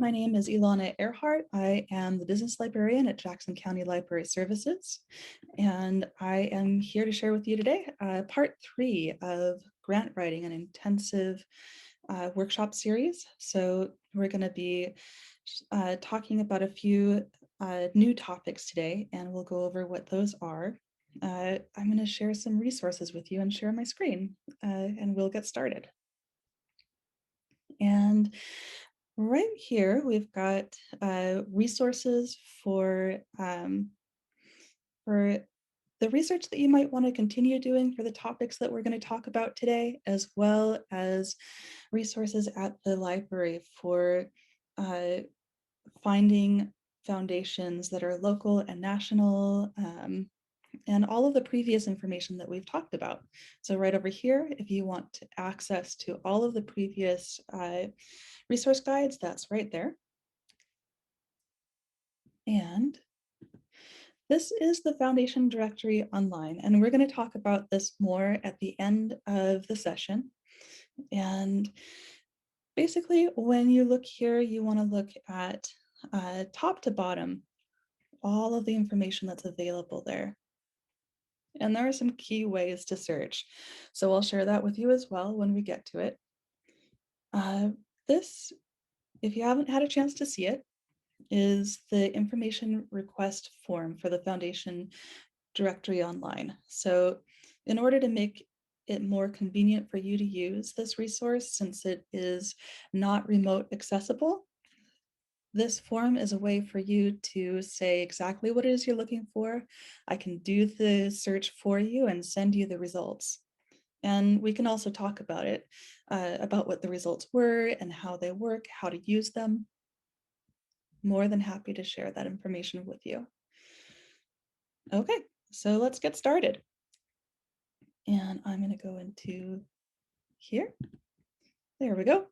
my name is Ilana Earhart. I am the business librarian at Jackson County Library Services, and I am here to share with you today part 3 of Grantwriting, an intensive workshop series. So we're going to be talking about a few new topics today, and we'll go over what those are. I'm going to share some resources with you and share my screen, and we'll get started. And right here, we've got resources for the research that you might want to continue doing for the topics that we're going to talk about today, as well as resources at the library for finding foundations that are local and national, and all of the previous information that we've talked about. So right over here, if you want access to all of the previous resource guides, that's right there. And this is the Foundation directory online, and we're going to talk about this more at the end of the session. And basically, when you look here, you want to look at top to bottom, all of the information that's available there. And there are some key ways to search. So I'll share that with you as well when we get to it. This, if you haven't had a chance to see it, is the information request form for the Foundation directory online. So in order to make it more convenient for you to use this resource, since it is not remote accessible, this form is a way for you to say exactly what it is you're looking for. I can do the search for you and send you the results. And we can also talk about it, about what the results were and how they work, how to use them. More than happy to share that information with you. Okay, so let's get started. And I'm going to go into here. There we go.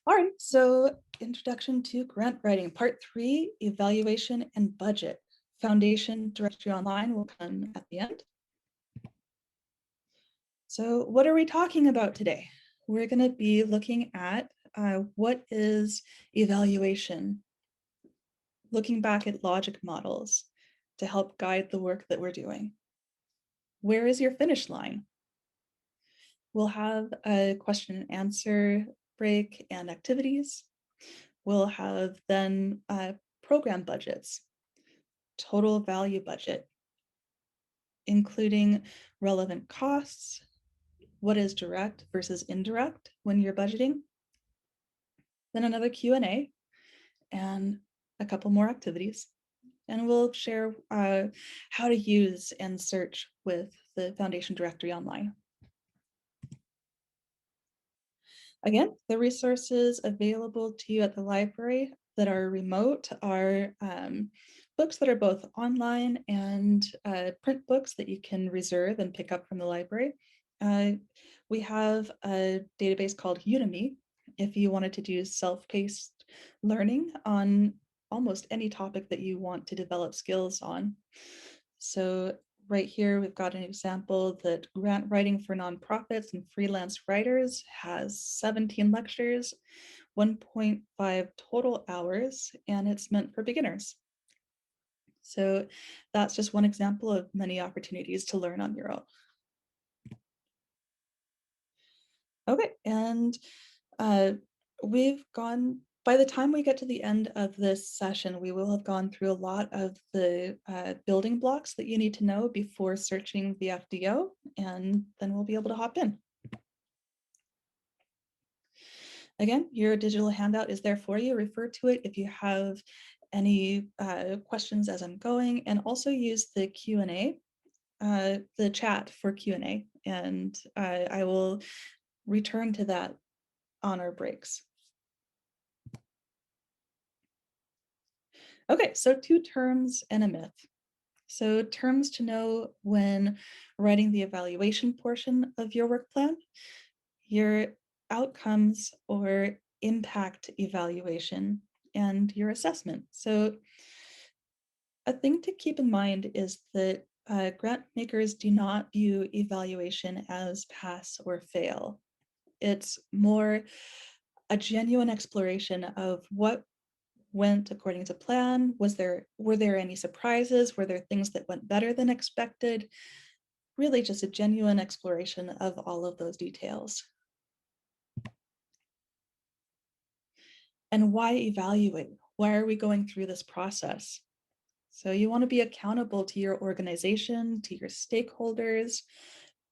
All right, so introduction to grant writing, part 3, evaluation and budget. Foundation directory online will come at the end. So what are we talking about today? We're going to be looking at what is evaluation, looking back at logic models to help guide the work that we're doing. Where is your finish line? We'll have a question and answer break and activities. We'll have then program budgets, total value budget, including relevant costs, what is direct versus indirect when you're budgeting, then another Q&A, and a couple more activities. And we'll share how to use and search with the Foundation directory online. Again, the resources available to you at the library that are remote are books that are both online and print books that you can reserve and pick up from the library. We have a database called Udemy if you wanted to do self-paced learning on almost any topic that you want to develop skills on. So right here, we've got an example that grant writing for nonprofits and freelance writers has 17 lectures, 1.5 total hours, and it's meant for beginners. So that's just one example of many opportunities to learn on your own. Okay, and we've gone, by the time we get to the end of this session, we will have gone through a lot of the building blocks that you need to know before searching the FDO, and then we'll be able to hop in. Again, your digital handout is there for you. Refer to it if you have any questions as I'm going, and also use the Q&A, the chat for Q&A, and I will return to that on our breaks. Okay, so 2 terms and a myth. So terms to know when writing the evaluation portion of your work plan, your outcomes or impact evaluation, and your assessment. So a thing to keep in mind is that grant makers do not view evaluation as pass or fail. It's more a genuine exploration of what went according to plan. Were there any surprises? Were there things that went better than expected? Really just a genuine exploration of all of those details. And why evaluate? Why are we going through this process? So you want to be accountable to your organization, to your stakeholders,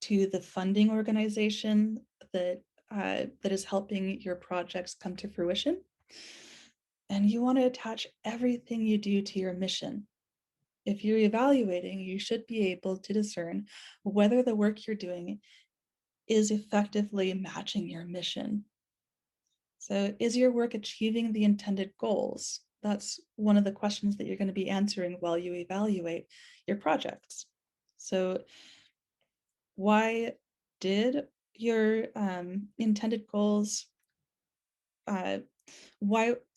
to the funding organization that is helping your projects come to fruition. And you want to attach everything you do to your mission. If you're evaluating, you should be able to discern whether the work you're doing is effectively matching your mission. So is your work achieving the intended goals? That's one of the questions that you're going to be answering while you evaluate your projects. So why did your intended goals, uh,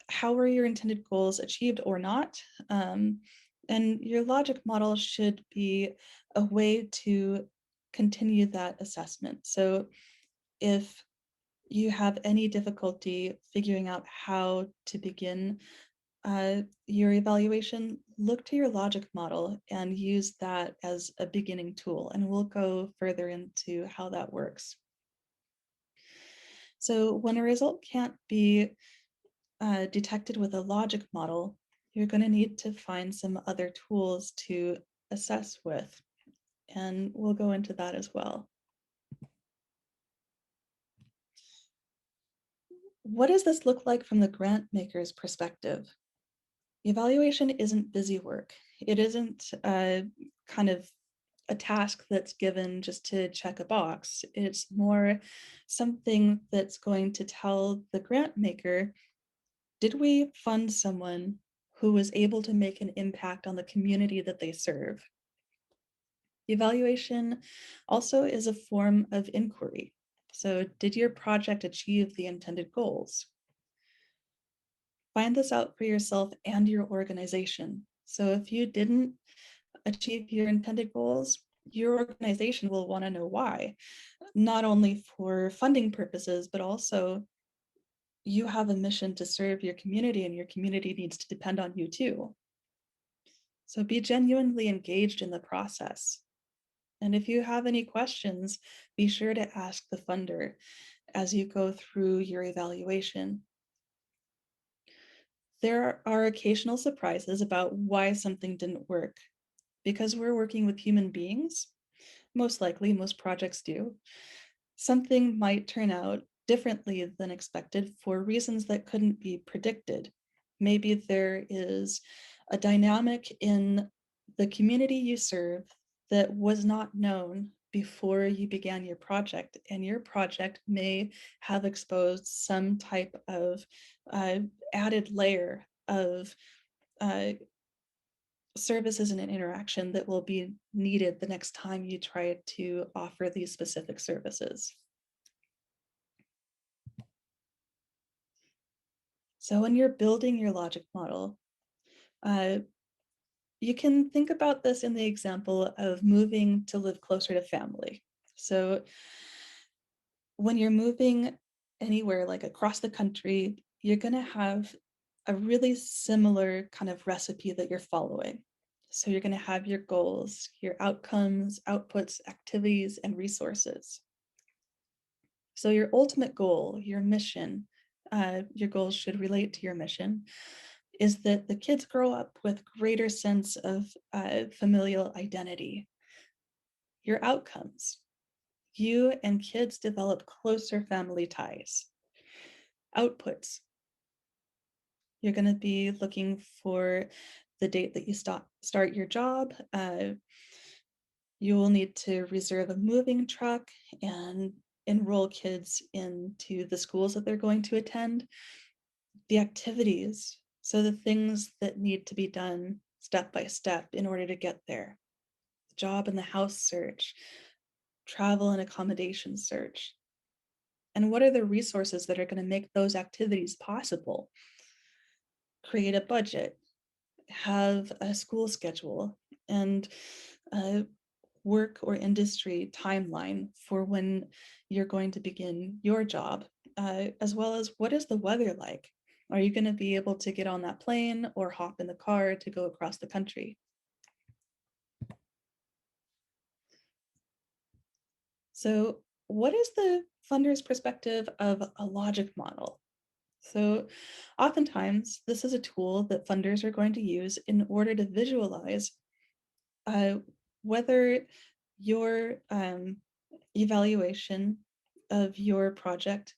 how were your intended goals achieved or not? And your logic model should be a way to continue that assessment. So if you have any difficulty figuring out how to begin your evaluation, look to your logic model and use that as a beginning tool. And we'll go further into how that works. So when a result can't be detected with a logic model, you're going to need to find some other tools to assess with. And we'll go into that as well. What does this look like from the grant maker's perspective? Evaluation isn't busy work. It isn't kind of a task that's given just to check a box. It's more something that's going to tell the grant maker, did we fund someone who was able to make an impact on the community that they serve? Evaluation also is a form of inquiry. So did your project achieve the intended goals? Find this out for yourself and your organization. So if you didn't achieve your intended goals, your organization will want to know why, not only for funding purposes, but also you have a mission to serve your community and your community needs to depend on you too. So be genuinely engaged in the process. And if you have any questions, be sure to ask the funder as you go through your evaluation. There are occasional surprises about why something didn't work. Because we're working with human beings, most likely, most projects do, something might turn out differently than expected for reasons that couldn't be predicted. Maybe there is a dynamic in the community you serve that was not known before you began your project, and your project may have exposed some type of added layer of services and an interaction that will be needed the next time you try to offer these specific services. So when you're building your logic model, uh, you can think about this in the example of moving to live closer to family. So when you're moving anywhere, like across the country, you're going to have a really similar kind of recipe that you're following. So you're going to have your goals, your outcomes, outputs, activities, and resources. So your ultimate goal, your mission, your goals should relate to your mission, is that the kids grow up with greater sense of familial identity. Your outcomes, you and kids develop closer family ties. Outputs, you're going to be looking for the date that you start your job. You will need to reserve a moving truck and enroll kids into the schools that they're going to attend. The activities, so the things that need to be done step by step in order to get there. The job and the house search, travel and accommodation search. And what are the resources that are going to make those activities possible? Create a budget, have a school schedule, and a work or industry timeline for when you're going to begin your job. as well as what is the weather like? Are you going to be able to get on that plane or hop in the car to go across the country? So, what is the funder's perspective of a logic model? So, oftentimes, this is a tool that funders are going to use in order to visualize uh, whether your evaluation of your project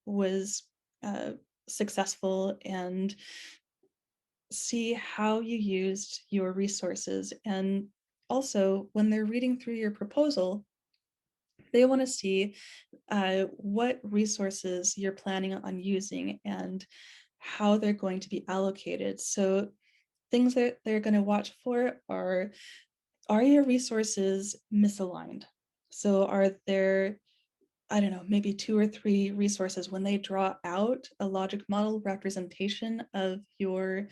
was uh, successful, and see how you used your resources. And also, when they're reading through your proposal, they want to see what resources you're planning on using and how they're going to be allocated. So things that they're going to watch for are your resources misaligned? So are there, I don't know, maybe 2 or 3 resources when they draw out a logic model representation of your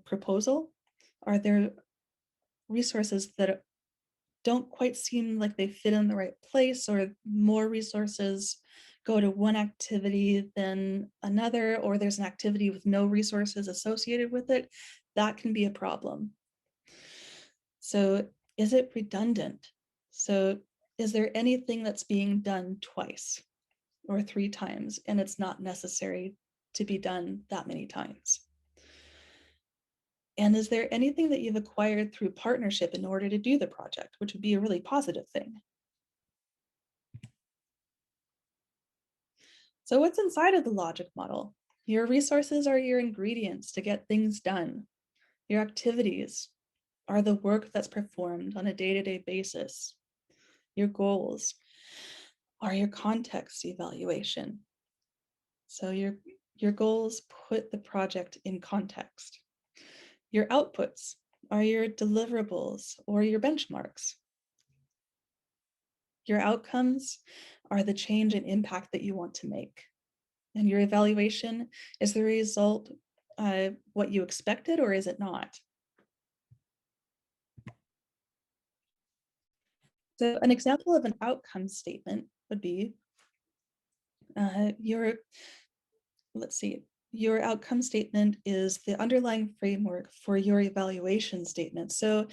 proposal? Are there resources that don't quite seem like they fit in the right place, or more resources go to one activity than another, or there's an activity with no resources associated with it? That can be a problem. So is it redundant? So is there anything that's being done twice or 3 times and it's not necessary to be done that many times? And is there anything that you've acquired through partnership in order to do the project, which would be a really positive thing? So what's inside of the logic model? Your resources are your ingredients to get things done. Your activities are the work that's performed on a day-to-day basis. Your goals are your context evaluation. So your goals put the project in context. Your outputs are your deliverables or your benchmarks. Your outcomes are the change and impact that you want to make. And your evaluation is the result what you expected, or is it not? So an example of an outcome statement would be your, let's see, your outcome statement is the underlying framework for your evaluation statement. So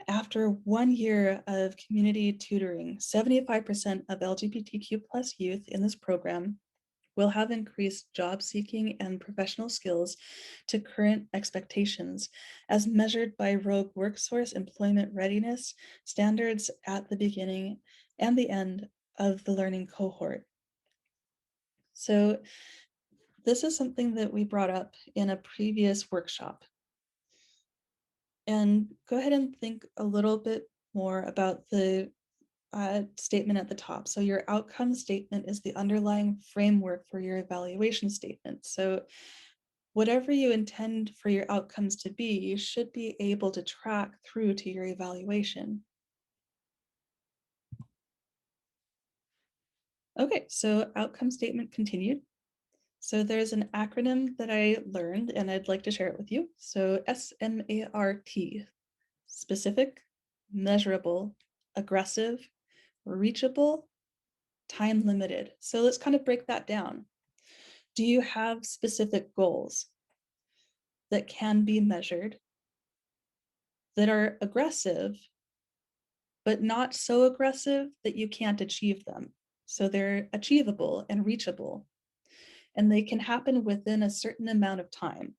after 1 year of community tutoring, 75% of LGBTQ plus youth in this program will have increased job seeking and professional skills to current expectations, as measured by Rogue Workforce Employment Readiness standards at the beginning and the end of the learning cohort. So this is something that we brought up in a previous workshop. And go ahead and think a little bit more about the statement at the top. So your outcome statement is the underlying framework for your evaluation statement. So whatever you intend for your outcomes to be, you should be able to track through to your evaluation. Okay, so outcome statement continued. So there's an acronym that I learned and I'd like to share it with you. So SMART, specific, measurable, aggressive, reachable, time limited. So let's kind of break that down. Do you have specific goals that can be measured, that are aggressive, but not so aggressive that you can't achieve them? So they're achievable and reachable, and they can happen within a certain amount of time.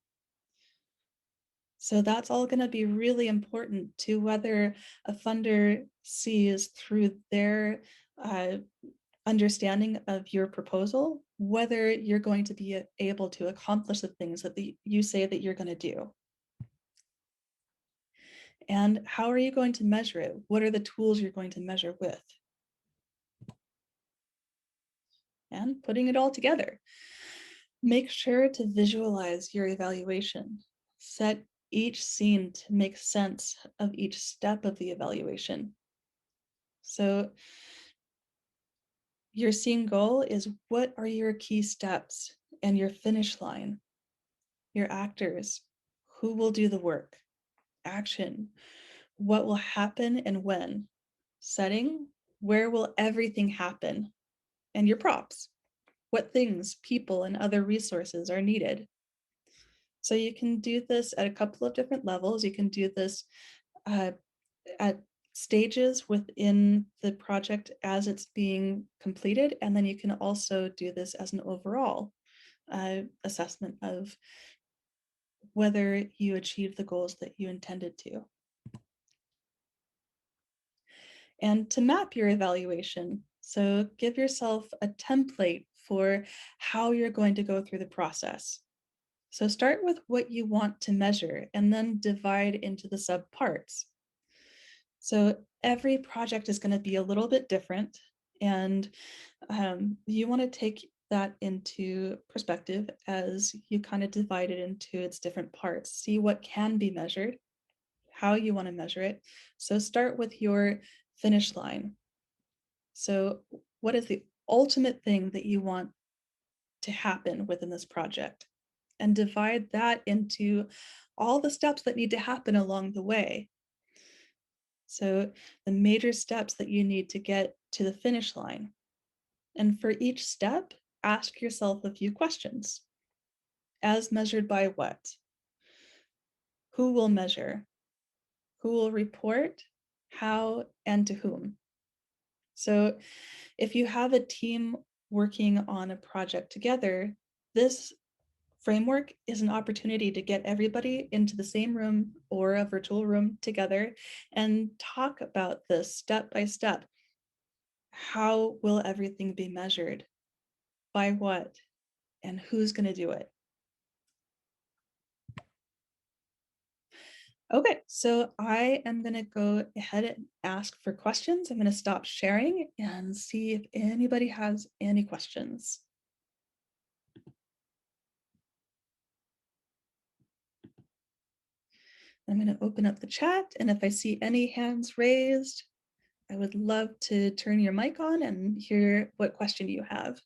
So that's all going to be really important to whether a funder sees through their uh, understanding of your proposal, whether you're going to be able to accomplish the things that you say that you're going to do. And how are you going to measure it? What are the tools you're going to measure with? And putting it all together. Make sure to visualize your evaluation. Set each scene to make sense of each step of the evaluation. So your scene goal is, what are your key steps and your finish line? Your actors, who will do the work? Action, what will happen and when? Setting, where will everything happen? And your props, what things, people, and other resources are needed. So you can do this at a couple of different levels. You can do this uh, at stages within the project as it's being completed, and then you can also do this as an overall assessment of whether you achieve the goals that you intended to. And to map your evaluation, so give yourself a template for how you're going to go through the process. So start with what you want to measure and then divide into the subparts. So every project is going to be a little bit different, and you want to take that into perspective as you kind of divide it into its different parts. See what can be measured, how you want to measure it. So start with your finish line. So what is the ultimate thing that you want to happen within this project? And divide that into all the steps that need to happen along the way. So the major steps that you need to get to the finish line. And for each step, ask yourself a few questions. As measured by what? Who will measure? Who will report? How and to whom? So if you have a team working on a project together, this framework is an opportunity to get everybody into the same room or a virtual room together and talk about this step by step. How will everything be measured? By what? And who's going to do it? Okay, so I am going to go ahead and ask for questions. I'm going to stop sharing and see if anybody has any questions. I'm going to open up the chat, and if I see any hands raised, I would love to turn your mic on and hear what question you have.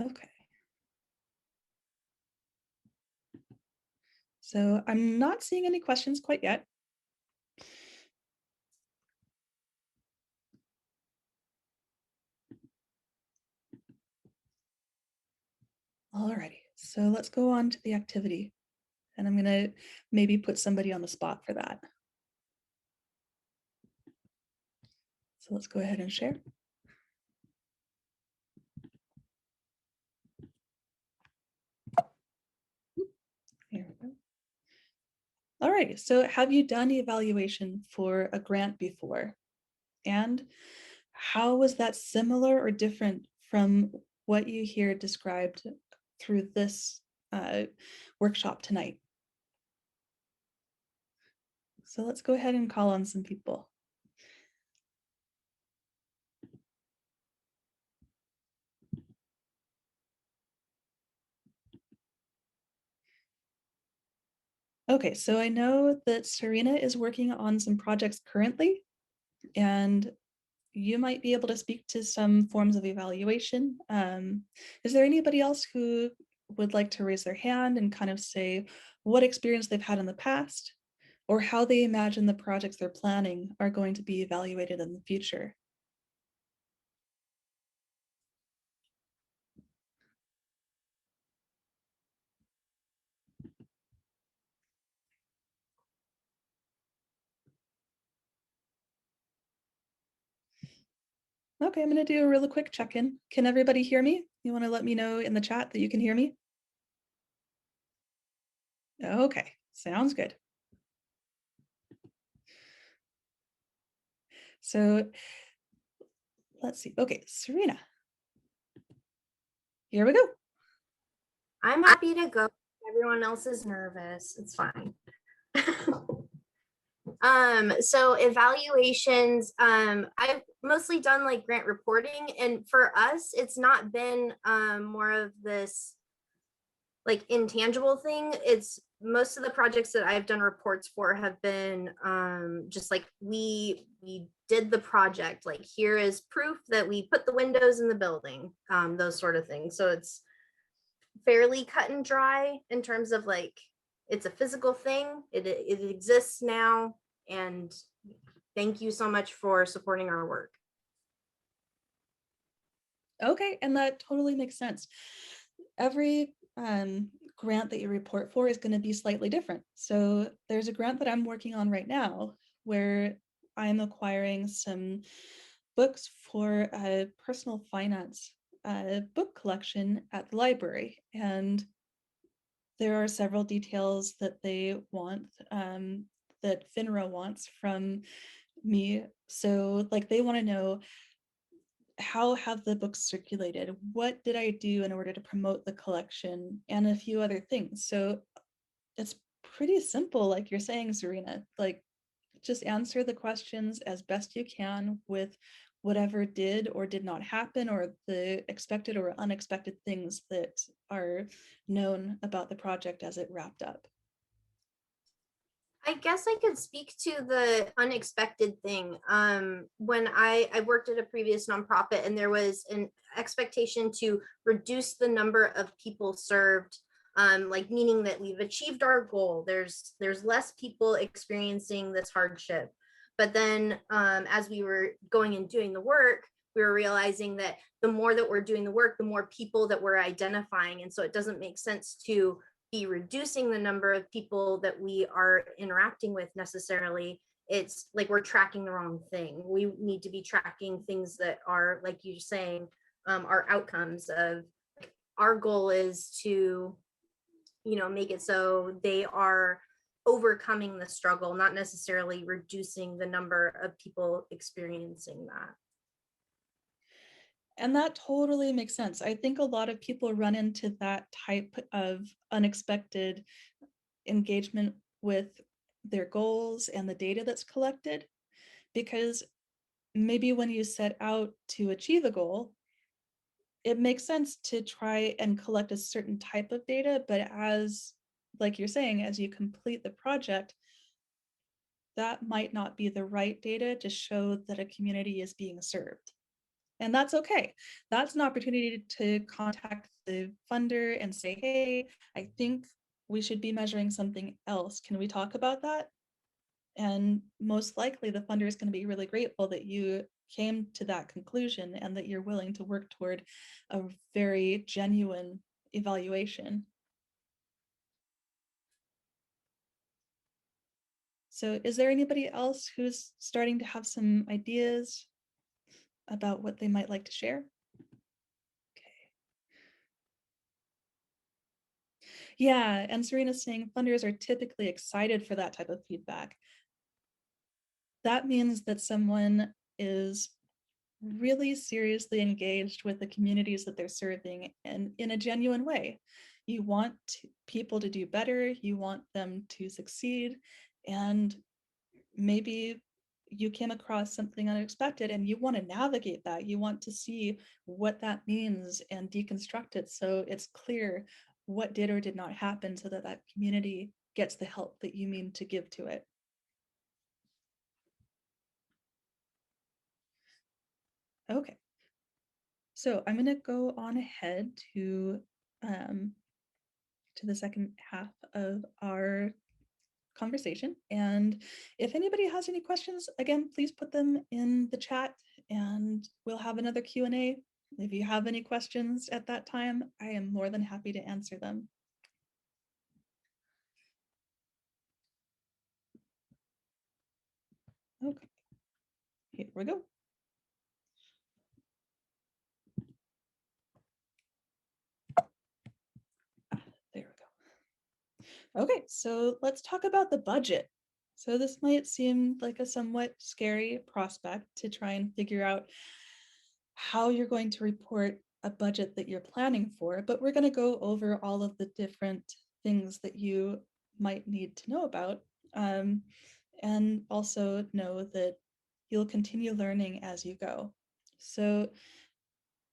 Okay. So I'm not seeing any questions quite yet. Alrighty, so let's go on to the activity. And I'm gonna maybe put somebody on the spot for that. So let's go ahead and share. Here we go. All right, so have you done evaluation for a grant before? And how was that similar or different from what you hear described through this workshop tonight? So let's go ahead and call on some people. Okay, so I know that Serena is working on some projects currently, and you might be able to speak to some forms of evaluation. Is there anybody else who would like to raise their hand and kind of say what experience they've had in the past, or how they imagine the projects they're planning are going to be evaluated in the future? Okay, I'm going to do a really quick check-in. Can everybody hear me? You want to let me know in the chat that you can hear me? Okay, sounds good. So let's see. Okay, Serena, here we go. I'm happy to go. Everyone else is nervous. It's fine. So evaluations, I've mostly done like grant reporting, and for us, it's not been more of this like intangible thing. It's most of the projects that I've done reports for have been just like we did the project, like here is proof that we put the windows in the building, those sort of things. So it's fairly cut and dry in terms of like it's a physical thing. It exists now. And thank you so much for supporting our work. Okay, and that totally makes sense. Every grant that you report for is going to be slightly different. So there's a grant that I'm working on right now where I'm acquiring some books for a personal finance book collection at the library. And there are several details that they want, that FINRA wants from me. So like they want to know, how have the books circulated? What did I do in order to promote the collection? And a few other things. So it's pretty simple, like you're saying, Serena. Like, just answer the questions as best you can with whatever did or did not happen, or the expected or unexpected things that are known about the project as it wrapped up. I guess I could speak to the unexpected thing. When I worked at a previous nonprofit, and there was an expectation to reduce the number of people served, like meaning that we've achieved our goal. There's less people experiencing this hardship. But then as we were going and doing the work, we were realizing that the more that we're doing the work, the more people that we're identifying. And so it doesn't make sense to be reducing the number of people that we are interacting with necessarily. It's like we're tracking the wrong thing. We need to be tracking things that are, like you're saying, our outcomes of, our goal is to, make it so they are overcoming the struggle, not necessarily reducing the number of people experiencing that. And that totally makes sense. I think a lot of people run into that type of unexpected engagement with their goals and the data that's collected, because maybe when you set out to achieve a goal, it makes sense to try and collect a certain type of data, but as, like you're saying, as you complete the project, that might not be the right data to show that a community is being served. And that's okay. That's an opportunity to contact the funder and say, hey, I think we should be measuring something else. Can we talk about that? And most likely the funder is going to be really grateful that you came to that conclusion and that you're willing to work toward a very genuine evaluation. So is there anybody else who's starting to have some ideas about what they might like to share? Okay. Yeah, and Serena's saying funders are typically excited for that type of feedback. That means that someone is really seriously engaged with the communities that they're serving and in a genuine way. You want people to do better, you want them to succeed, and maybe you came across something unexpected and you want to navigate that. You want to see what that means and deconstruct it so it's clear what did or did not happen, so that that community gets the help that you mean to give to it. Okay, so I'm going to go on ahead um, to the second half of our conversation. And if anybody has any questions, again, please put them in the chat and we'll have another Q&A. If you have any questions at that time, I am more than happy to answer them. Okay, here we go. There we go. Okay, so let's talk about the budget. So this might seem like a somewhat scary prospect to try and figure out how you're going to report a budget that you're planning for, but we're going to go over all of the different things that you might need to know about, and also know that you'll continue learning as you go. So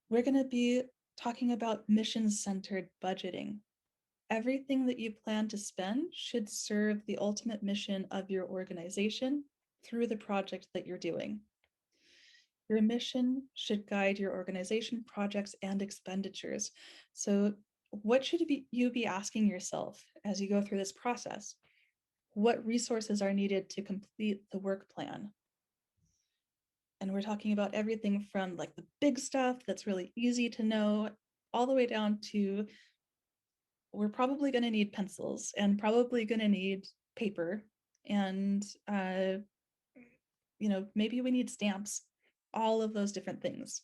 we're going to be talking about mission-centered budgeting. Everything that you plan to spend should serve the ultimate mission of your organization through the project that you're doing. Your mission should guide your organization, projects, and expenditures. So what should you be asking yourself as you go through this process? What resources are needed to complete the work plan? And we're talking about everything from like the big stuff that's really easy to know, all the way down to we're probably going to need pencils and probably going to need paper and maybe we need stamps, all of those different things.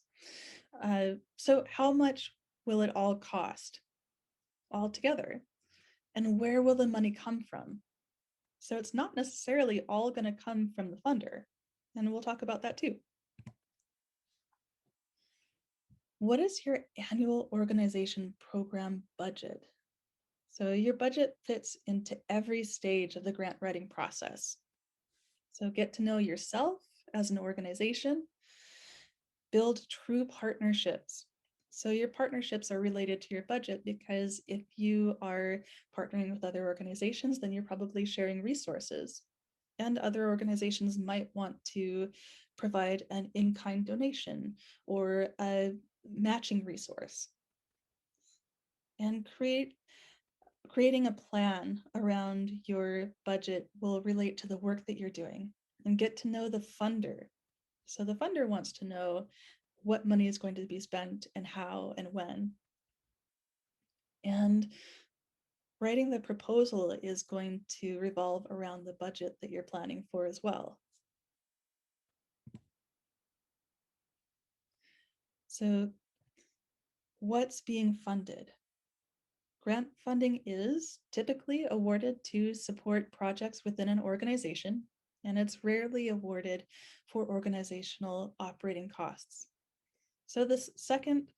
So how much will it all cost altogether? And where will the money come from? So it's not necessarily all going to come from the funder. And we'll talk about that too. What is your annual organization program budget? So your budget fits into every stage of the grant writing process. So get to know yourself as an organization, build true partnerships. So your partnerships are related to your budget because if you are partnering with other organizations, then you're probably sharing resources. And other organizations might want to provide an in-kind donation or a matching resource. And creating a plan around your budget will relate to the work that you're doing, and get to know the funder. So the funder wants to know what money is going to be spent and how and when. And writing the proposal is going to revolve around the budget that you're planning for as well. So what's being funded? Grant funding is typically awarded to support projects within an organization, and it's rarely awarded for organizational operating costs. So this second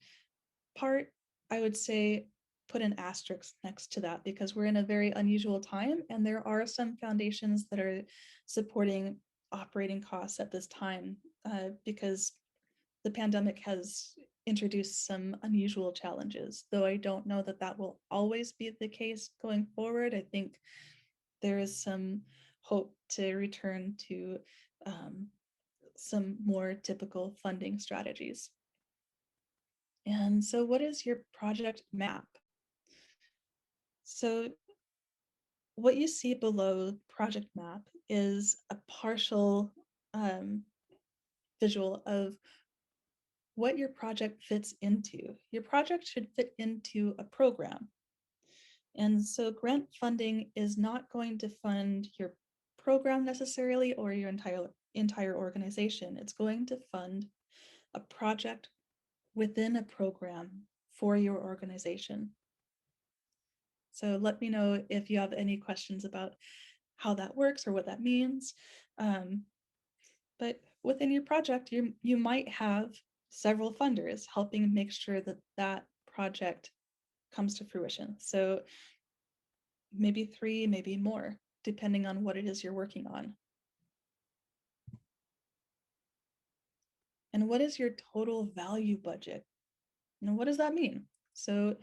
part, I would say, put an asterisk next to that because we're in a very unusual time, and there are some foundations that are supporting operating costs at this time because the pandemic has introduced some unusual challenges, though I don't know that that will always be the case going forward. I think there is some hope to return to some more typical funding strategies. And so what is your project map? So what you see below project map is a partial visual of what your project fits into. Your project should fit into a program. And so grant funding is not going to fund your program necessarily or your entire organization. It's going to fund a project within a program for your organization. So let me know if you have any questions about how that works or what that means. But within your project, you might have several funders helping make sure that that project comes to fruition. So maybe 3, maybe more, depending on what it is you're working on. And what is your total value budget? And what does that mean? So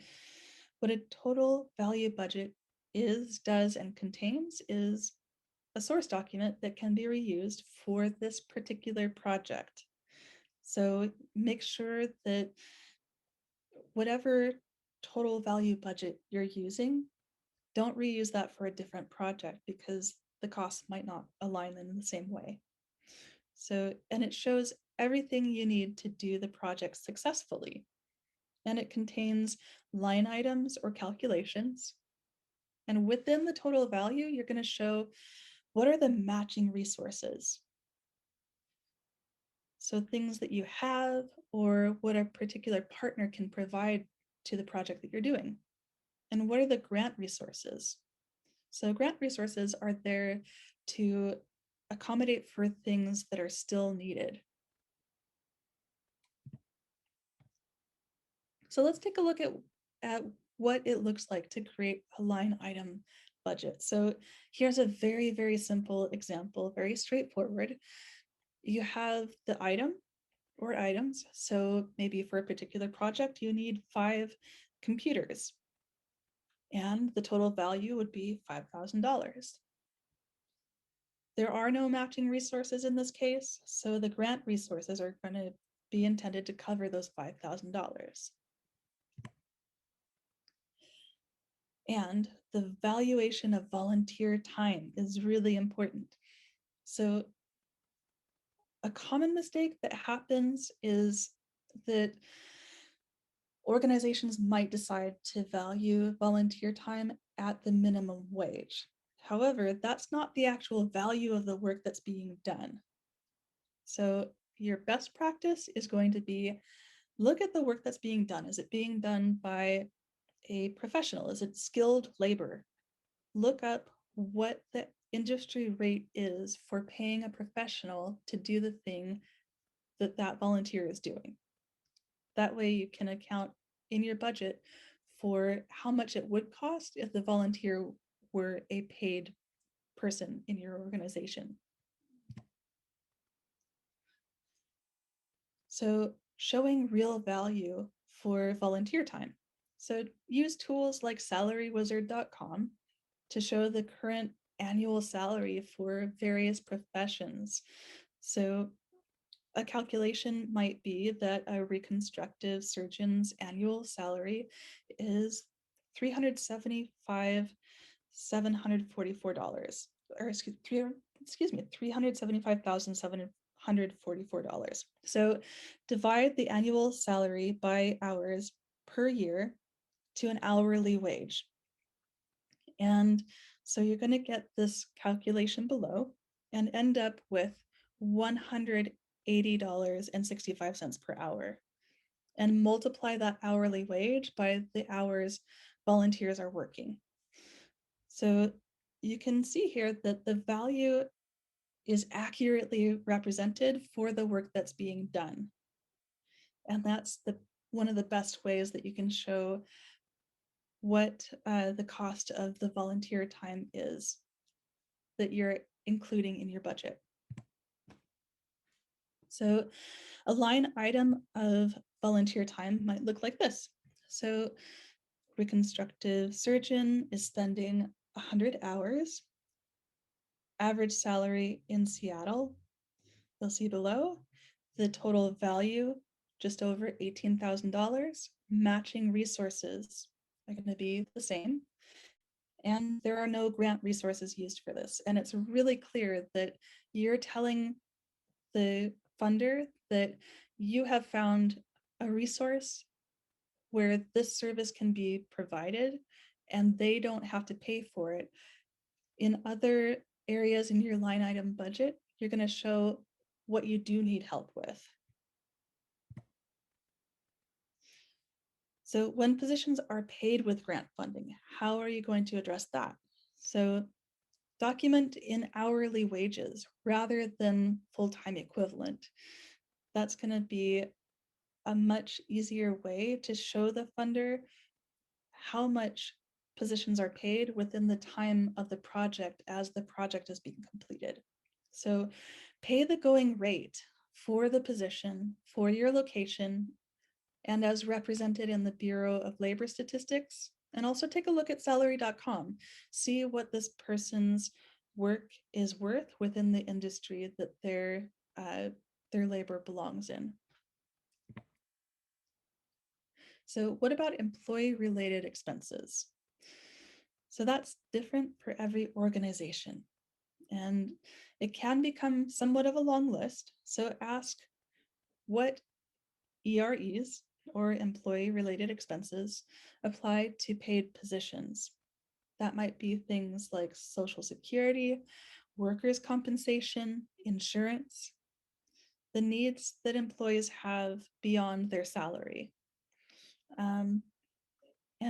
what a total value budget is, does, and contains is a source document that can be reused for this particular project. So make sure that whatever total value budget you're using, don't reuse that for a different project because the costs might not align in the same way. So, and it shows everything you need to do the project successfully. And it contains line items or calculations. And within the total value, you're going to show what are the matching resources. So things that you have or what a particular partner can provide to the project that you're doing. And what are the grant resources? So grant resources are there to accommodate for things that are still needed. So let's take a look at what it looks like to create a line item budget. So here's a very, very simple example, very straightforward. You have the item or items. So maybe for a particular project, you need 5 computers. And the total value would be $5,000. There are no matching resources in this case, so the grant resources are going to be intended to cover those $5,000. And the valuation of volunteer time is really important. So a common mistake that happens is that organizations might decide to value volunteer time at the minimum wage. However, that's not the actual value of the work that's being done. So your best practice is going to be look at the work that's being done. Is it being done by a professional? Is it skilled labor? Look up what the industry rate is for paying a professional to do the thing that that volunteer is doing. That way you can account in your budget for how much it would cost if the volunteer were a paid person in your organization. So showing real value for volunteer time. So use tools like salarywizard.com to show the current annual salary for various professions. So a calculation might be that a reconstructive surgeon's annual salary is $375,744, or excuse me, $375,744. So divide the annual salary by hours per year to an hourly wage. And so you're going to get this calculation below and end up with $180.65 per hour, and multiply that hourly wage by the hours volunteers are working. So you can see here that the value is accurately represented for the work that's being done. And that's one of the best ways that you can show what the cost of the volunteer time is that you're including in your budget. So a line item of volunteer time might look like this. So reconstructive surgeon is spending 100 hours. Average salary in Seattle, you'll see below. The total value, just over $18,000. Matching resources are going to be the same. And there are no grant resources used for this. And it's really clear that you're telling the funder that you have found a resource where this service can be provided and they don't have to pay for it. In other areas in your line item budget, you're going to show what you do need help with. So when positions are paid with grant funding, how are you going to address that? So document in hourly wages rather than full-time equivalent. That's going to be a much easier way to show the funder how much positions are paid within the time of the project as the project is being completed. So pay the going rate for the position, for your location, and as represented in the Bureau of Labor Statistics. And also take a look at salary.com. See what this person's work is worth within the industry that their labor belongs in. So what about employee-related expenses? So that's different for every organization. And it can become somewhat of a long list. So ask what EREs, or employee-related expenses, apply to paid positions. That might be things like Social Security, workers' compensation, insurance, the needs that employees have beyond their salary. And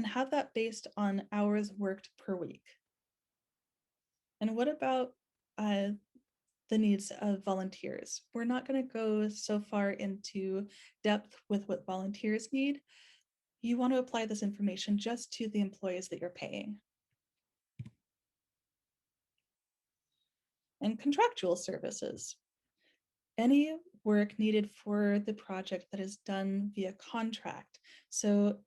have that based on hours worked per week. And what about the needs of volunteers? We're not going to go so far into depth with what volunteers need. You want to apply this information just to the employees that you're paying. And contractual services. Any work needed for the project that is done via contract. So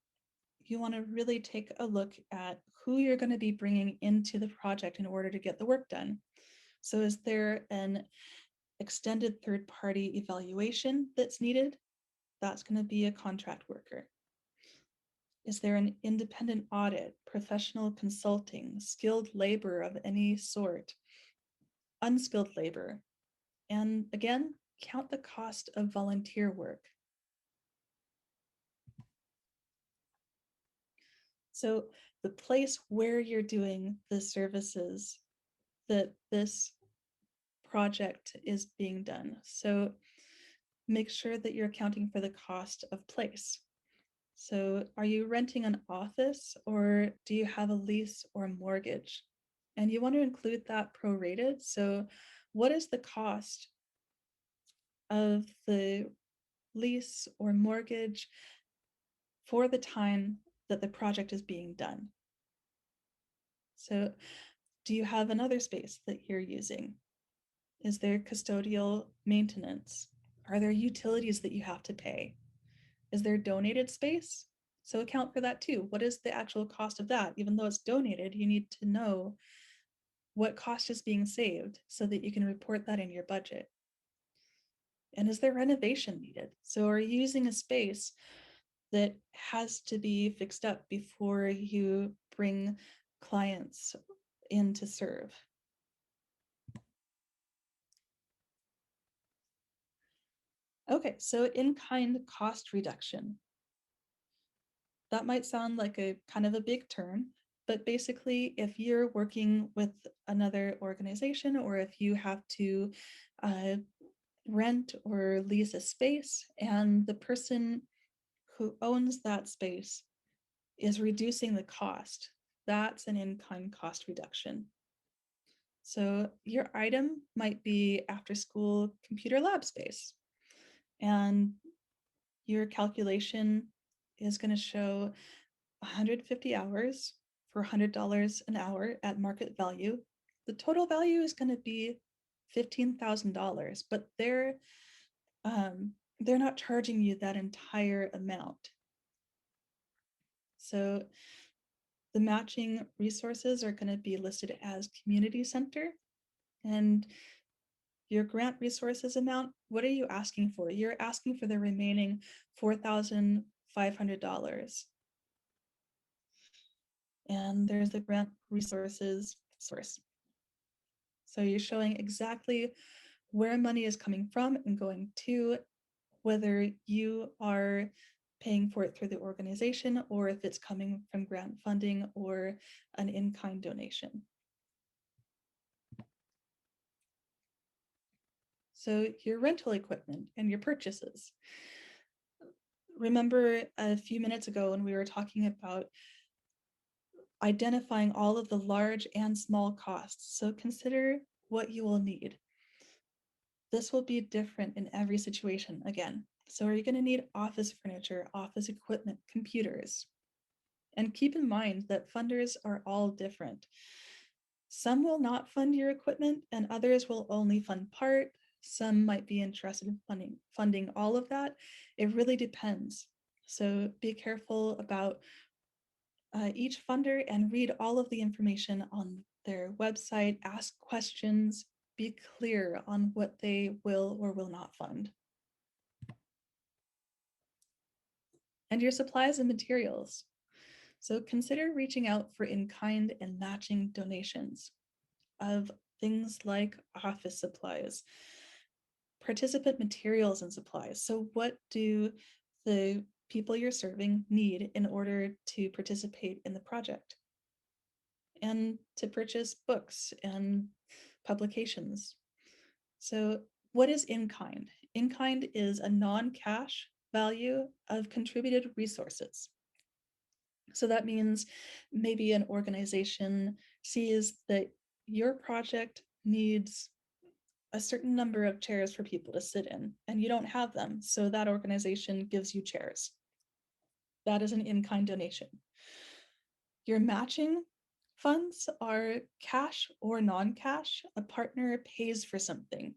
you want to really take a look at who you're going to be bringing into the project in order to get the work done. So is there an extended third-party evaluation that's needed? That's going to be a contract worker. Is there an independent audit, professional consulting, skilled labor of any sort, unskilled labor? And again, count the cost of volunteer work. So the place where you're doing the services that this project is being done. So make sure that you're accounting for the cost of place. So are you renting an office or do you have a lease or a mortgage? And you want to include that prorated. So what is the cost of the lease or mortgage for the time that the project is being done? So do you have another space that you're using? Is there custodial maintenance? Are there utilities that you have to pay? Is there donated space? So account for that too. What is the actual cost of that? Even though it's donated, you need to know what cost is being saved so that you can report that in your budget. And is there renovation needed? So are you using a space that has to be fixed up before you bring clients in to serve? Okay, so in-kind cost reduction. That might sound like a kind of a big term, but basically if you're working with another organization or if you have to rent or lease a space and the person who owns that space is reducing the cost, that's an in-kind cost reduction. So your item might be after school computer lab space, and your calculation is going to show 150 hours for $100 an hour at market value. The total value is going to be $15,000, but they're not charging you that entire amount. So the matching resources are going to be listed as community center, and your grant resources amount, what are you asking for? You're asking for the remaining $4,500. And there's the grant resources source. So you're showing exactly where money is coming from and going to, whether you are paying for it through the organization or if it's coming from grant funding or an in-kind donation. So your rental equipment and your purchases. Remember a few minutes ago when we were talking about identifying all of the large and small costs. So consider what you will need. This will be different in every situation again. So are you going to need office furniture, office equipment, computers? And keep in mind that funders are all different. Some will not fund your equipment and others will only fund part. Some might be interested in funding all of that. It really depends. So be careful about each funder and read all of the information on their website, ask questions, be clear on what they will or will not fund. And your supplies and materials. So consider reaching out for in-kind and matching donations of things like office supplies, participant materials and supplies. So what do the people you're serving need in order to participate in the project? And to purchase books and publications. So what is in-kind? In-kind is a non-cash value of contributed resources. So that means maybe an organization sees that your project needs a certain number of chairs for people to sit in, and you don't have them. So that organization gives you chairs. That is an in-kind donation. Your matching funds are cash or non-cash. A partner pays for something.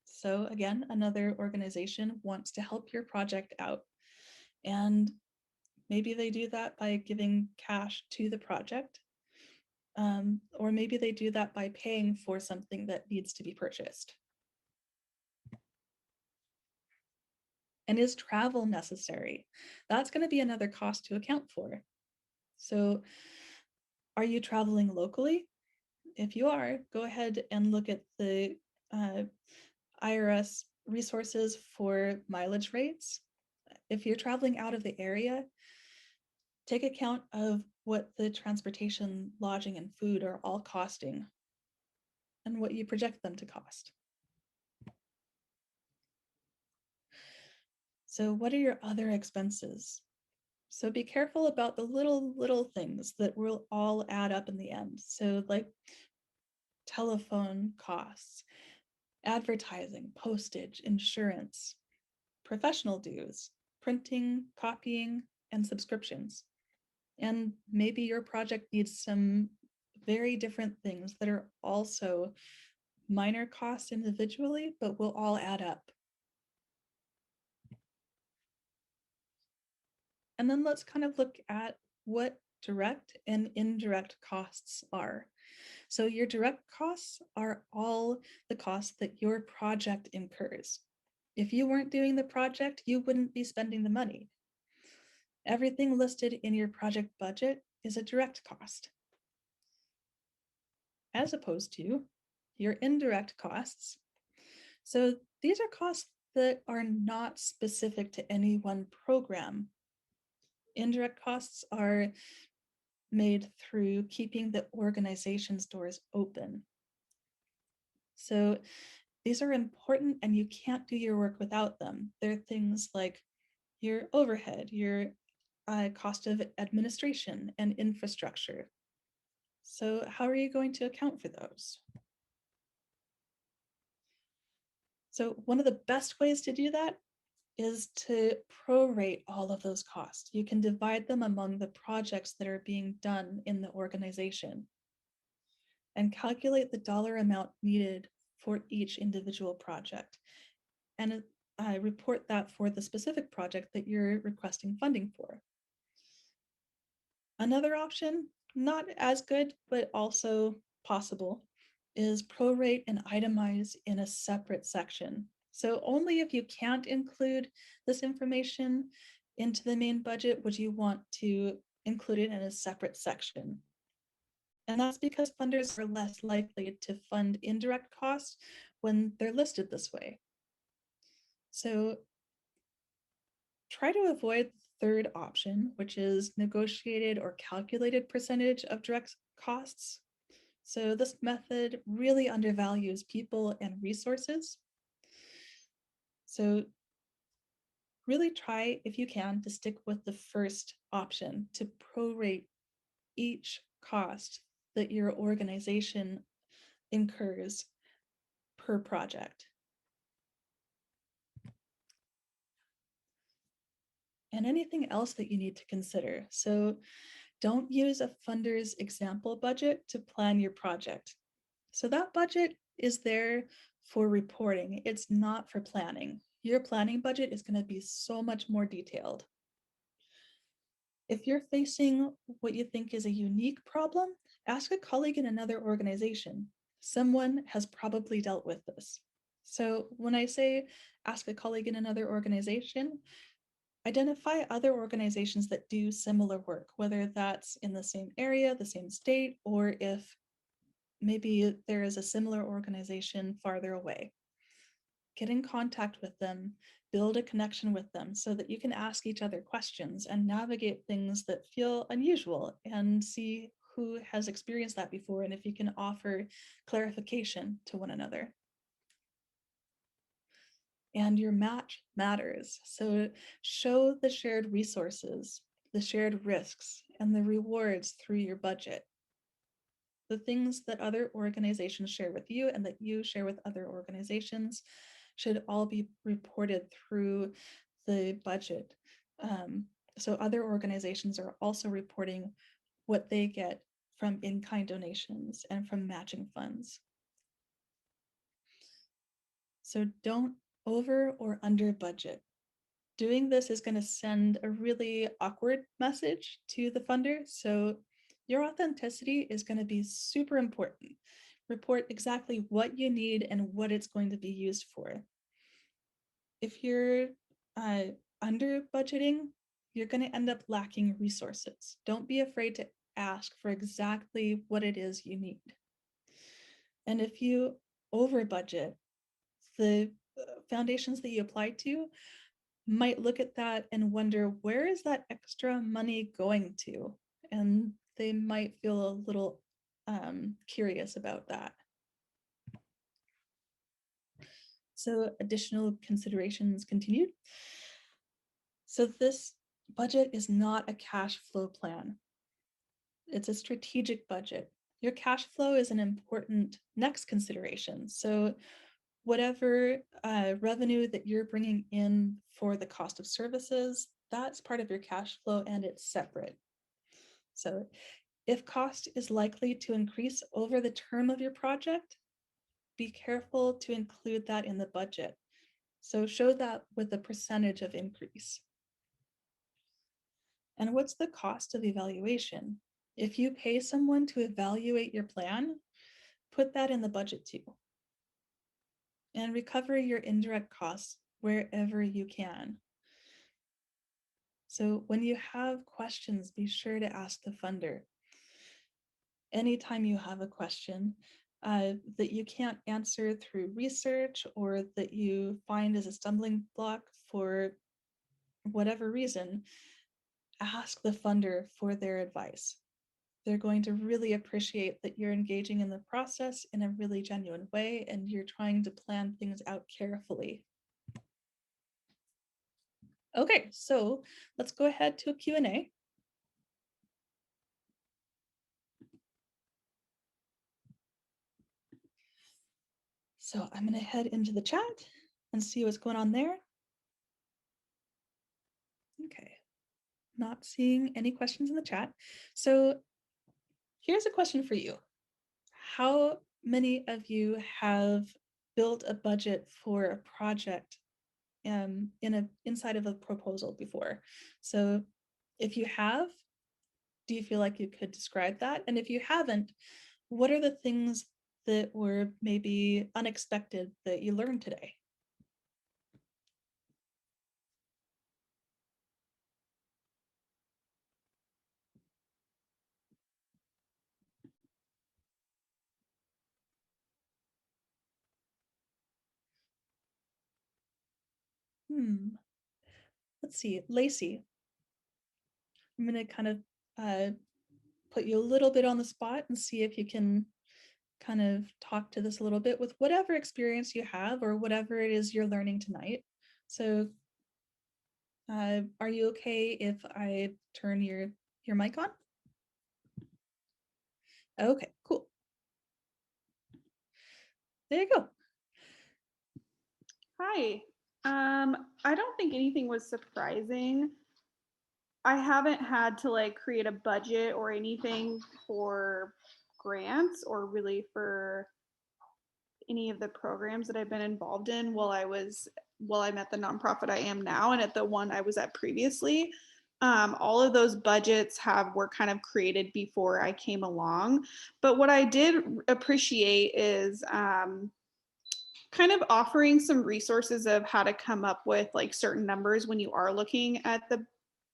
So again, another organization wants to help your project out. And maybe they do that by giving cash to the project. Or maybe they do that by paying for something that needs to be purchased. And is travel necessary? That's going to be another cost to account for. So are you traveling locally? If you are, go ahead and look at the uh, IRS resources for mileage rates. If you're traveling out of the area, take account of what the transportation, lodging, and food are all costing and what you project them to cost. So what are your other expenses? So be careful about the little things that will all add up in the end. So like telephone costs, advertising, postage, insurance, professional dues, printing, copying, and subscriptions. And maybe your project needs some very different things that are also minor costs individually, but will all add up. And then let's kind of look at what direct and indirect costs are. So your direct costs are all the costs that your project incurs. If you weren't doing the project, you wouldn't be spending the money. Everything listed in your project budget is a direct cost, as opposed to your indirect costs. So these are costs that are not specific to any one program. Indirect costs are made through keeping the organization's doors open. So these are important and you can't do your work without them. They're things like your overhead, your cost of administration and infrastructure. So how are you going to account for those? So one of the best ways to do that is to prorate all of those costs. You can divide them among the projects that are being done in the organization and calculate the dollar amount needed for each individual project. And report that for the specific project that you're requesting funding for. Another option, not as good, but also possible, is prorate and itemize in a separate section. So only if you can't include this information into the main budget would you want to include it in a separate section. And that's because funders are less likely to fund indirect costs when they're listed this way. So try to avoid the third option, which is negotiated or calculated percentage of direct costs. So this method really undervalues people and resources. So really try, if you can, to stick with the first option, to prorate each cost that your organization incurs per project. And anything else that you need to consider. So don't use a funder's example budget to plan your project. So that budget is there for reporting. It's not for planning. Your planning budget is going to be so much more detailed. If you're facing what you think is a unique problem, ask a colleague in another organization. Someone has probably dealt with this. So when I say ask a colleague in another organization, identify other organizations that do similar work, whether that's in the same area, the same state, or if maybe there is a similar organization farther away. Get in contact with them, build a connection with them so that you can ask each other questions and navigate things that feel unusual and see who has experienced that before and if you can offer clarification to one another. And your match matters. So show the shared resources, the shared risks, and the rewards through your budget. The things that other organizations share with you and that you share with other organizations should all be reported through the budget. So other organizations are also reporting what they get from in-kind donations and from matching funds. So don't over or under budget. Doing this is going to send a really awkward message to the funder. So your authenticity is going to be super important. Report exactly what you need and what it's going to be used for. If you're under budgeting, you're going to end up lacking resources. Don't be afraid to ask for exactly what it is you need. And if you over budget, the foundations that you apply to might look at that and wonder, where is that extra money going to? And they might feel a little curious about that. So additional considerations continued. So this budget is not a cash flow plan. It's a strategic budget. Your cash flow is an important next consideration. So whatever revenue that you're bringing in for the cost of services, that's part of your cash flow and it's separate. So if cost is likely to increase over the term of your project, be careful to include that in the budget. So show that with a percentage of increase. And what's the cost of evaluation? If you pay someone to evaluate your plan, put that in the budget too. And recover your indirect costs wherever you can. So when you have questions, be sure to ask the funder. Anytime you have a question that you can't answer through research or that you find as a stumbling block for whatever reason, ask the funder for their advice. They're going to really appreciate that you're engaging in the process in a really genuine way and you're trying to plan things out carefully. Okay, so let's go ahead to a Q&A. So I'm going to head into the chat and see what's going on there. Okay, not seeing any questions in the chat. So here's a question for you. How many of you have built a budget for a project inside of a proposal before? So if you have, do you feel like you could describe that? And if you haven't, what are the things that were maybe unexpected that you learned today? Let's see, Lacey, I'm going to kind of put you a little bit on the spot and see if you can kind of talk to this a little bit with whatever experience you have or whatever it is you're learning tonight. So are you okay if I turn your mic on? Okay, cool. There you go. Hi. I don't think anything was surprising. I haven't had to like create a budget or anything for grants or really for any of the programs that I've been involved in while I'm at the nonprofit I am now and at the one I was at previously. All of those budgets were kind of created before I came along. But what I did appreciate is kind of offering some resources of how to come up with like certain numbers when you are looking at the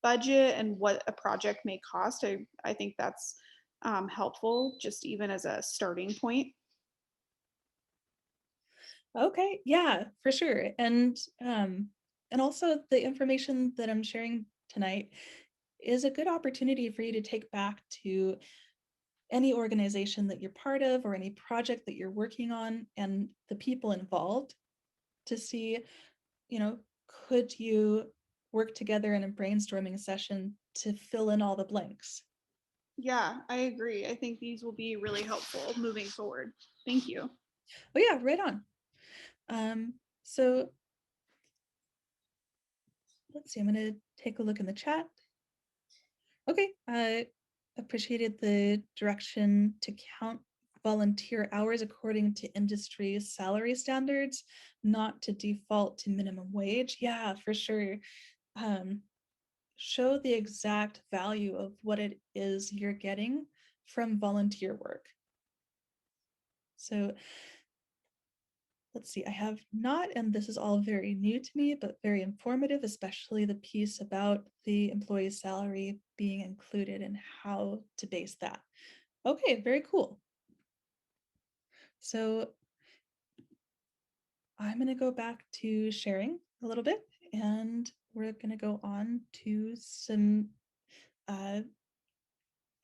budget and what a project may cost. I think that's helpful just even as a starting point. Okay, yeah, for sure. And also the information that I'm sharing tonight is a good opportunity for you to take back to any organization that you're part of or any project that you're working on and the people involved to see, could you work together in a brainstorming session to fill in all the blanks? Yeah, I agree. I think these will be really helpful moving forward. Thank you. Oh yeah, right on. So let's see, I'm going to take a look in the chat. Okay, I appreciated the direction to count volunteer hours according to industry salary standards, not to default to minimum wage. Yeah, for sure. Show the exact value of what it is you're getting from volunteer work. So let's see, I have not, and this is all very new to me, but very informative, especially the piece about the employee's salary being included and how to base that. Okay, very cool. So I'm going to go back to sharing a little bit, and we're going to go on to some uh,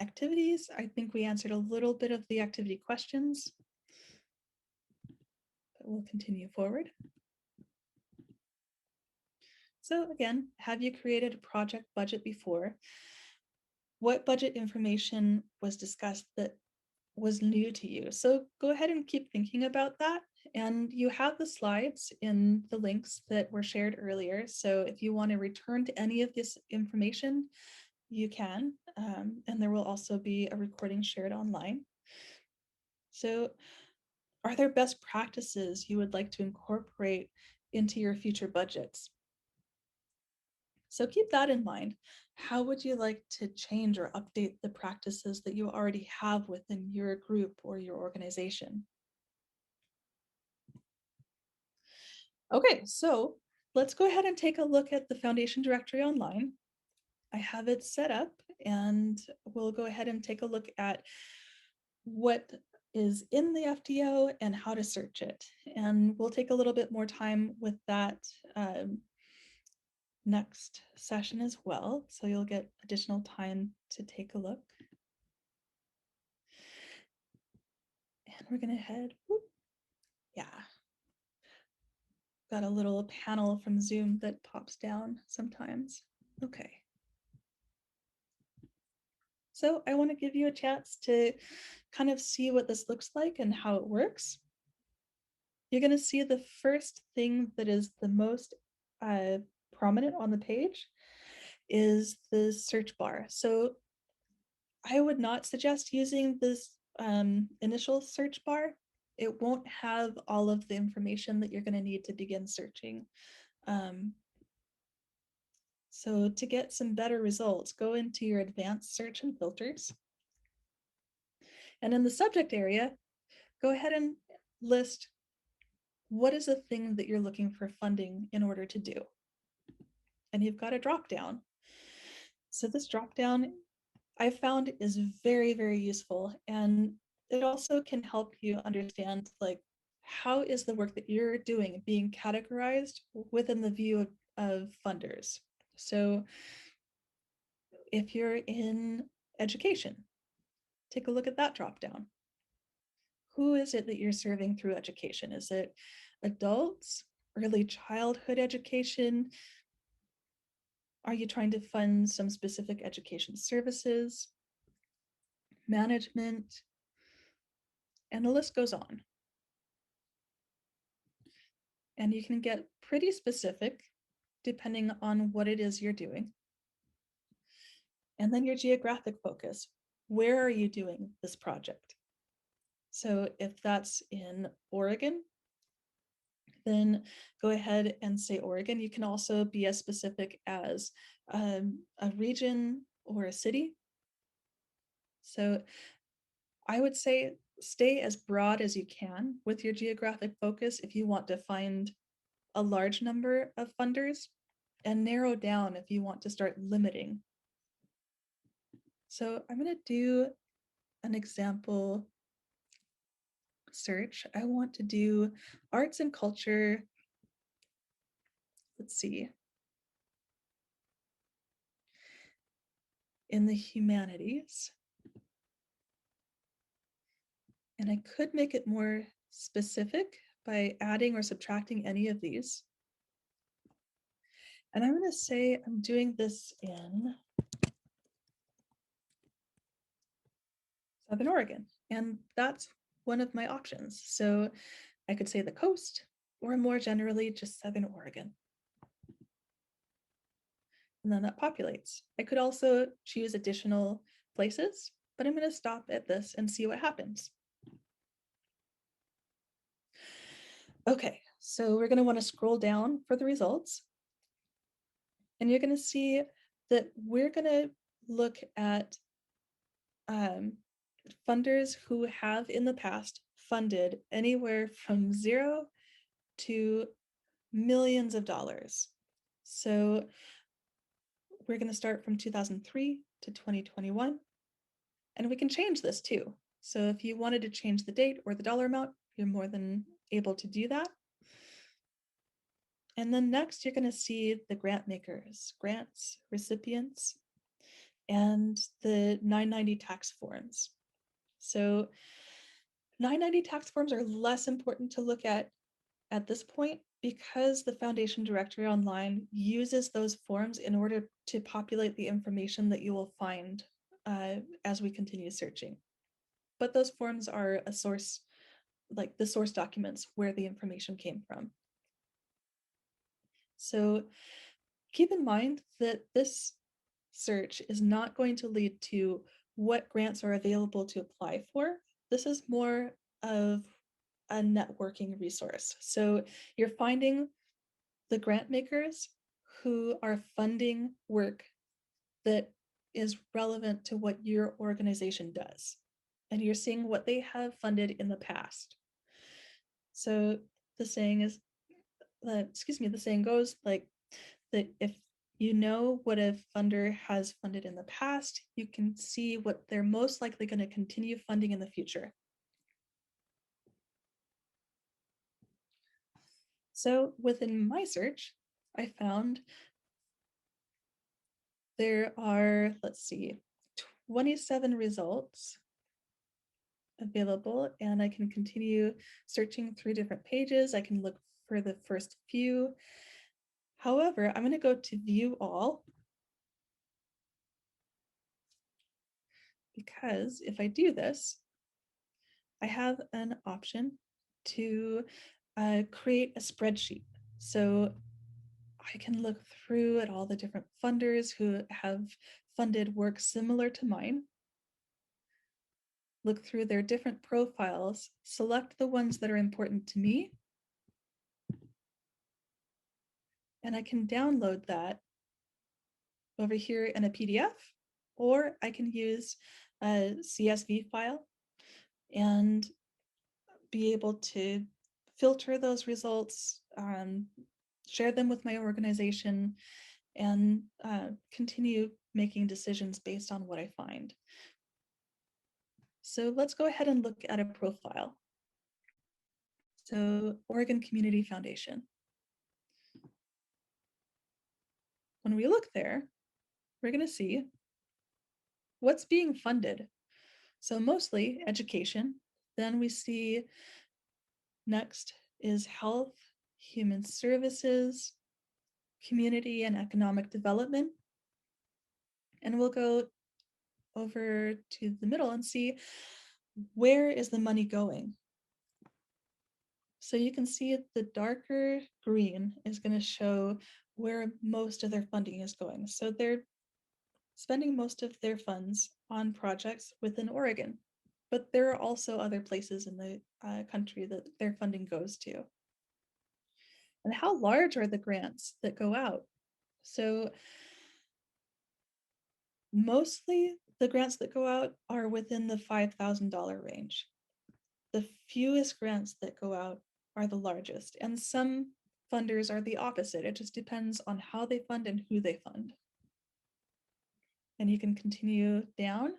activities. I think we answered a little bit of the activity questions, but we'll continue forward. So again, have you created a project budget before? What budget information was discussed that was new to you? So go ahead and keep thinking about that. And you have the slides in the links that were shared earlier. So if you want to return to any of this information, you can. And there will also be a recording shared online. So are there best practices you would like to incorporate into your future budgets? So keep that in mind. How would you like to change or update the practices that you already have within your group or your organization? Okay, so let's go ahead and take a look at the Foundation directory online. I have it set up, and we'll go ahead and take a look at what is in the FDO and how to search it. And we'll take a little bit more time with that next session as well. So you'll get additional time to take a look. And we're gonna head, whoop, yeah. Got a little panel from Zoom that pops down sometimes. Okay. So I want to give you a chance to kind of see what this looks like and how it works. You're going to see the first thing that is the most prominent on the page is the search bar. So I would not suggest using this initial search bar. It won't have all of the information that you're going to need to begin searching. So to get some better results, go into your advanced search and filters. And in the subject area, go ahead and list what is the thing that you're looking for funding in order to do. And you've got a drop down. So this drop down I found is very, very useful. And it also can help you understand like how is the work that you're doing being categorized within the view of funders. So if you're in education, take a look at that drop down. Who is it that you're serving through education? Is it adults, early childhood education? Are you trying to fund some specific education services, management? And the list goes on. And you can get pretty specific depending on what it is you're doing. And then your geographic focus. Where are you doing this project? So if that's in Oregon, then go ahead and say Oregon. You can also be as specific as a region or a city. So I would say stay as broad as you can with your geographic focus if you want to find a large number of funders, and narrow down if you want to start limiting. So I'm going to do an example search. I want to do arts and culture. Let's see. In the humanities. And I could make it more specific by adding or subtracting any of these. And I'm going to say I'm doing this in Southern Oregon. And that's one of my options. So I could say the coast, or more generally, just Southern Oregon. And then that populates. I could also choose additional places, but I'm going to stop at this and see what happens. Okay, so we're going to want to scroll down for the results. And you're going to see that we're going to look at funders who have in the past funded anywhere from 0 to millions of dollars. So we're going to start from 2003 to 2021, and we can change this too. So if you wanted to change the date or the dollar amount, you're more than able to do that. And then next, you're going to see the grant makers, grants, recipients, and the 990 tax forms. So 990 tax forms are less important to look at this point because the Foundation Directory Online uses those forms in order to populate the information that you will find as we continue searching. But those forms are a source, like the source documents where the information came from. So keep in mind that this search is not going to lead to what grants are available to apply for. This is more of a networking resource. So you're finding the grant makers who are funding work that is relevant to what your organization does. And you're seeing what they have funded in the past. So the saying is, the saying goes like that if you know what a funder has funded in the past, you can see what they're most likely going to continue funding in the future. So within my search, I found there are, 27 results available, and I can continue searching through different pages. I can look for the first few. However, I'm going to go to view all, because if I do this, I have an option to create a spreadsheet. So I can look through at all the different funders who have funded work similar to mine, look through their different profiles, select the ones that are important to me, and I can download that over here in a PDF, or I can use a CSV file and be able to filter those results, share them with my organization, and continue making decisions based on what I find. So let's go ahead and look at a profile. So Oregon Community Foundation. When we look there, we're going to see what's being funded. So mostly education. Then we see next is health, human services, community and economic development. And we'll go over to the middle and see where is the money going. So you can see the darker green is going to show where most of their funding is going. So they're spending most of their funds on projects within Oregon, but there are also other places in the country that their funding goes to. And how large are the grants that go out? So mostly the grants that go out are within the $5,000 range. The fewest grants that go out are the largest, and some funders are the opposite. It just depends on how they fund and who they fund. And you can continue down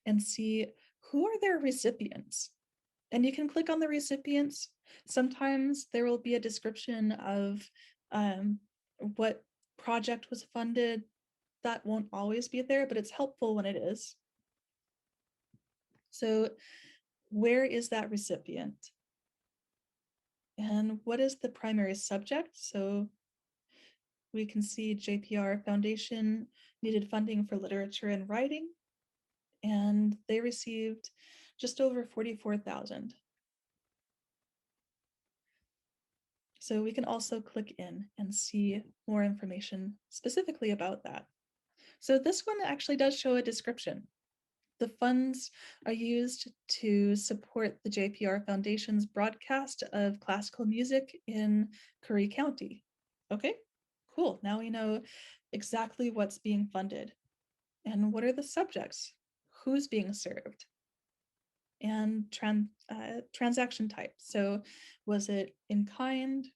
and see who are their recipients. And you can click on the recipients. Sometimes there will be a description of what project was funded. That won't always be there, but it's helpful when it is. So where is that recipient? And what is the primary subject? So we can see JPR Foundation needed funding for literature and writing, and they received just over 44,000. So we can also click in and see more information specifically about that. So this one actually does show a description. The funds are used to support the JPR Foundation's broadcast of classical music in Curry County. Okay, cool. Now we know exactly what's being funded and what are the subjects, who's being served. and transaction type. So was it in kind?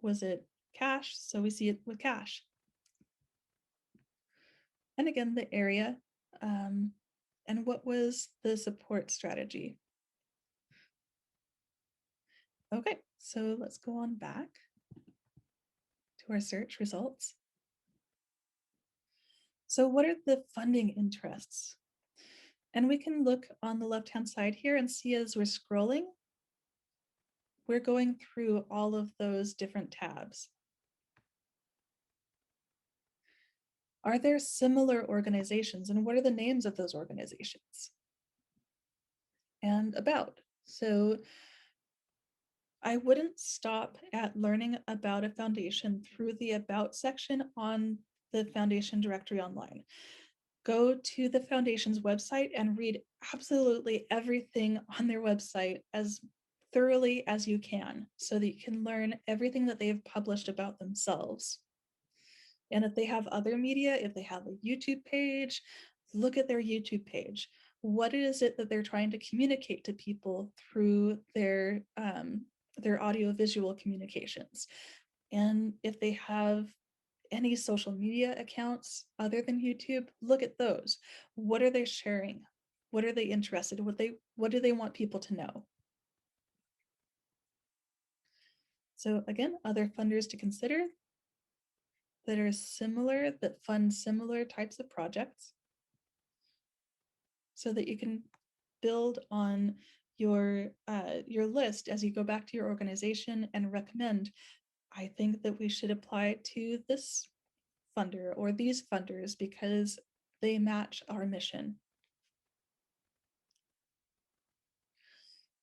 Was it cash? So we see it with cash. And again, the area, and what was the support strategy? Okay, so let's go on back to our search results. So what are the funding interests? And we can look on the left-hand side here and see as we're scrolling, we're going through all of those different tabs. Are there similar organizations, and what are the names of those organizations? And about. So I wouldn't stop at learning about a foundation through the About section on the foundation directory online. Go to the foundation's website and read absolutely everything on their website as thoroughly as you can, so that you can learn everything that they've published about themselves. And if they have other media, if they have a YouTube page, look at their YouTube page. What is it that they're trying to communicate to people through their audio-visual communications? And if they have any social media accounts other than YouTube, look at those. What are they sharing? What are they interested in? What do they want people to know? So again, other funders to consider that are similar, that fund similar types of projects, so that you can build on your list as you go back to your organization and recommend, I think that we should apply to this funder or these funders because they match our mission.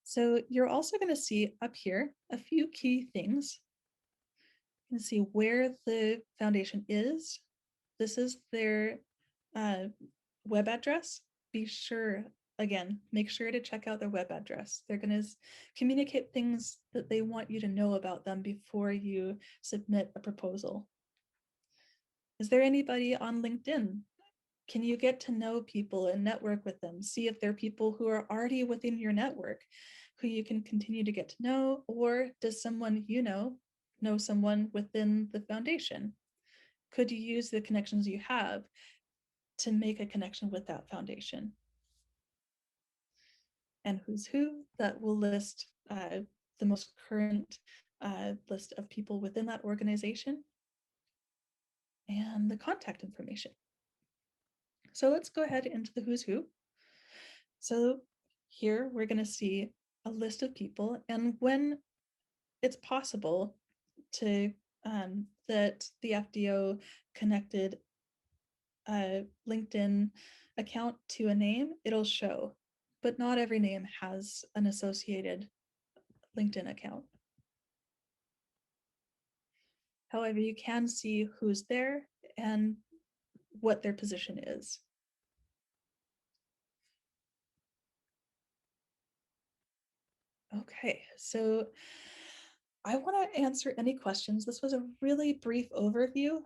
So you're also going to see up here a few key things. You can see where the foundation is. This is their web address. Be sure, again, make sure to check out their web address. They're going to communicate things that they want you to know about them before you submit a proposal. Is there anybody on LinkedIn? Can you get to know people and network with them? See if they're people who are already within your network, who you can continue to get to know, or does someone you know someone within the foundation? Could you use the connections you have to make a connection with that foundation? And who's who, that will list the most current list of people within that organization and the contact information. So let's go ahead into the who's who. So here we're going to see a list of people, and when it's possible to that the FDO connected a LinkedIn account to a name, it'll show, but not every name has an associated LinkedIn account. However, you can see who's there and what their position is. Okay, so I want to answer any questions. This was a really brief overview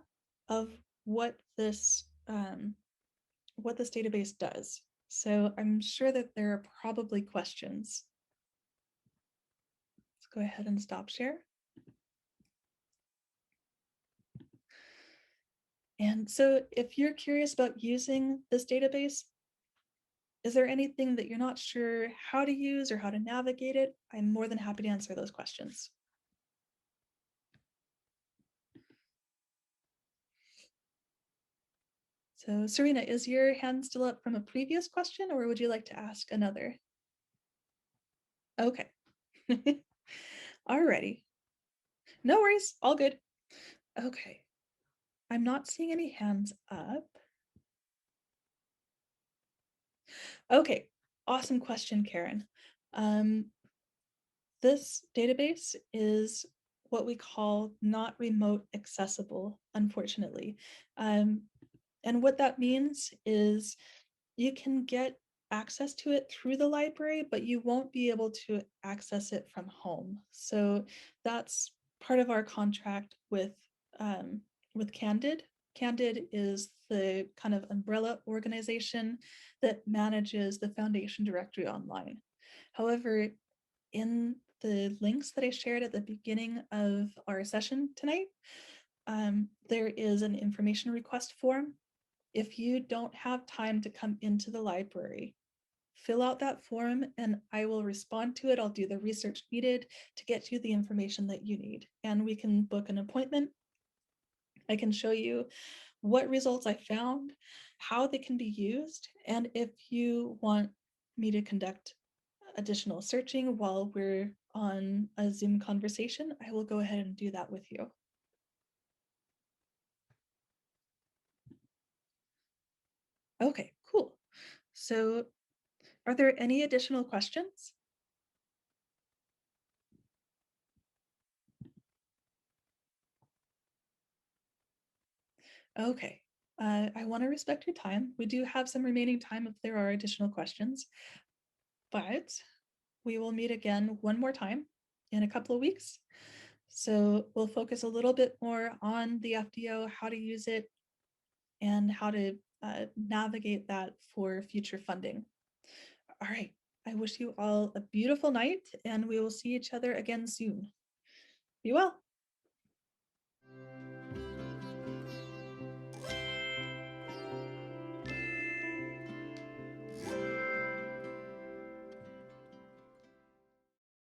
of what this database does. So I'm sure that there are probably questions. Let's go ahead and stop share. And so if you're curious about using this database, is there anything that you're not sure how to use or how to navigate it? I'm more than happy to answer those questions. So Serena, is your hand still up from a previous question, or would you like to ask another? Okay. Alrighty. No worries, all good. Okay. I'm not seeing any hands up. Okay, awesome question, Karen. This database is what we call not remote accessible, unfortunately. And what that means is you can get access to it through the library, but you won't be able to access it from home. So that's part of our contract with Candid. Candid is the kind of umbrella organization that manages the foundation directory online. However, in the links that I shared at the beginning of our session tonight, there is an information request form. If you don't have time to come into the library, fill out that form and I will respond to it. I'll do the research needed to get you the information that you need. And we can book an appointment. I can show you what results I found, how they can be used, and if you want me to conduct additional searching while we're on a Zoom conversation, I will go ahead and do that with you. Okay, cool. So are there any additional questions? Okay, I want to respect your time. We do have some remaining time if there are additional questions, but we will meet again one more time in a couple of weeks. So we'll focus a little bit more on the FDO, how to use it, and how to navigate that for future funding. All right, I wish you all a beautiful night and we will see each other again soon. Be well.